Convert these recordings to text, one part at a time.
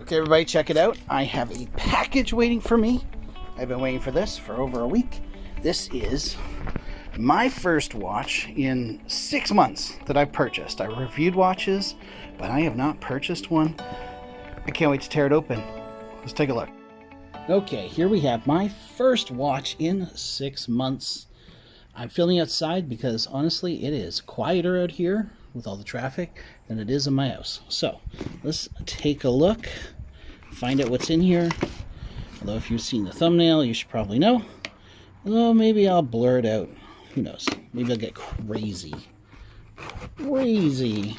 Okay, everybody, check it out. I have a package waiting for me. I've been waiting for this for over a week. This is my first watch in 6 months that I've purchased. I reviewed watches, but I have not purchased one. I can't wait to tear it open. Let's take a look. Okay, here we have my first watch in 6 months. I'm filming outside because honestly it is quieter out here with all the traffic than it is in my house. So let's take a look, find out what's in here. Although if you've seen the thumbnail, you should probably know. Although maybe I'll blur it out. Who knows? Maybe I'll get crazy. Crazy.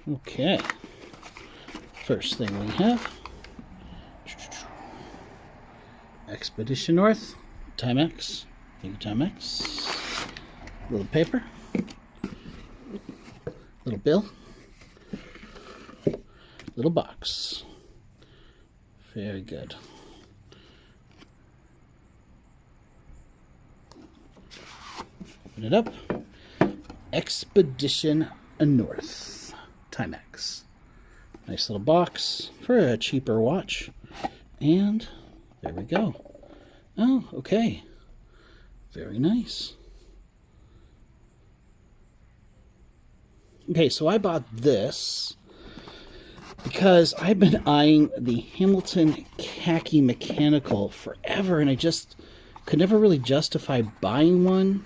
Okay. First thing we have. Expedition North. Timex. Thank you, Timex. Little paper. Little bill. Little box. Very good. Open it up. Expedition North. Timex. Nice little box for a cheaper watch. And there we go. Oh, okay. Very nice. Okay, so I bought this because I've been eyeing the Hamilton Khaki Mechanical forever, and I just could never really justify buying one.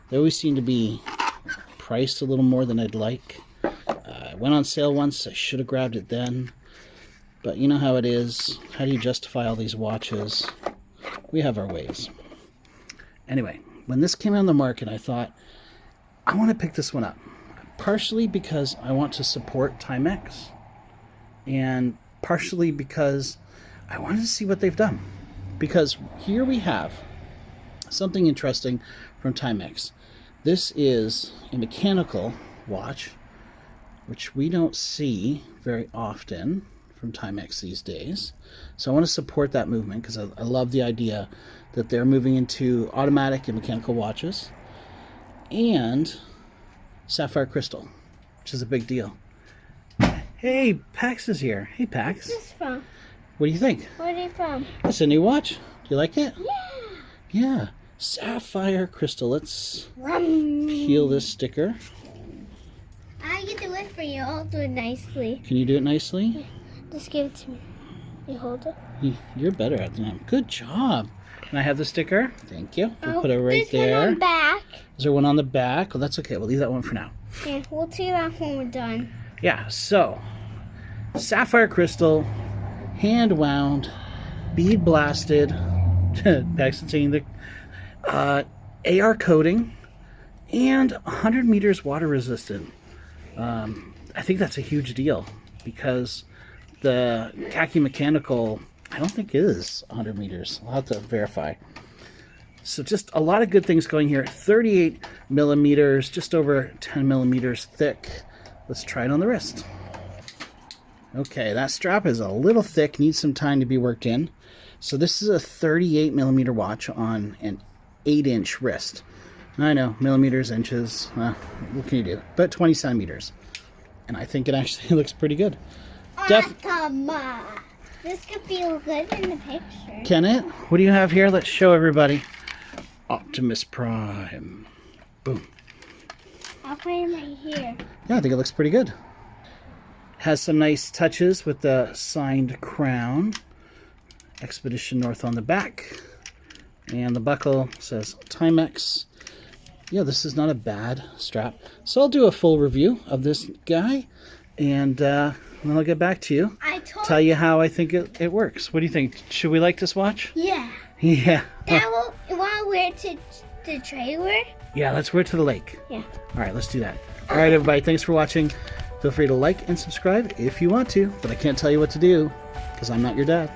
They always seem to be priced a little more than I'd like. It went on sale once. I should have grabbed it then. But you know how it is. How do you justify all these watches? We have our ways. Anyway, when this came on the market, I thought, I want to pick this one up. Partially because I want to support Timex, and partially because I wanted to see what they've done. Because here we have something interesting from Timex. This is a mechanical watch, which we don't see very often from Timex these days. So I want to support that movement because I love the idea that they're moving into automatic and mechanical watches. And Sapphire crystal, which is a big deal. Hey, Pax is here. Hey, Pax. What's this from? What do you think? Where are they from? It's a new watch. Do you like it? Yeah. Yeah. Sapphire crystal. Let's peel this sticker. I can do it for you. I'll do it nicely. Can you do it nisely? Just give it to me. You hold it. You're better at that. Good job. Can I have the sticker? Thank you. We'll put it right there's there. one on the back. Is there one on the back? Well, that's okay. We'll leave that one for now. Yeah, we'll see that when we're done. Yeah, so sapphire crystal, hand wound, bead blasted, Paxton saying the AR coating, and 100 meters water resistant. I think that's a huge deal because the Khaki Mechanical, I don't think is 100 meters. I'll have to verify. So just a lot of good things going here. 38 millimeters, just over 10 millimeters thick. Let's try it on the wrist. Okay, that strap is a little thick, needs some time to be worked in. So this is a 38 millimeter watch on an 8-inch wrist. I know, millimeters, inches, what can you do? But 20 centimeters. And I think it actually looks pretty good. Come on. This could feel good in the picture. Can it? What do you have here? Let's show everybody. Optimus Prime. Boom. I'll put it right here. Yeah, I think it looks pretty good. Has some nice touches with the signed crown. Expedition North on the back. And the buckle says Timex. Yeah, this is not a bad strap. So I'll do a full review of this guy. And then I'll get back to you. Tell you how I think it works. What do you think? Should we like this watch? Yeah. Yeah. You want to wear it to the trailer? Yeah, let's wear it to the lake. Yeah. All right, let's do that. All right, everybody, thanks for watching. Feel free to like and subscribe if you want to, but I can't tell you what to do because I'm not your dad.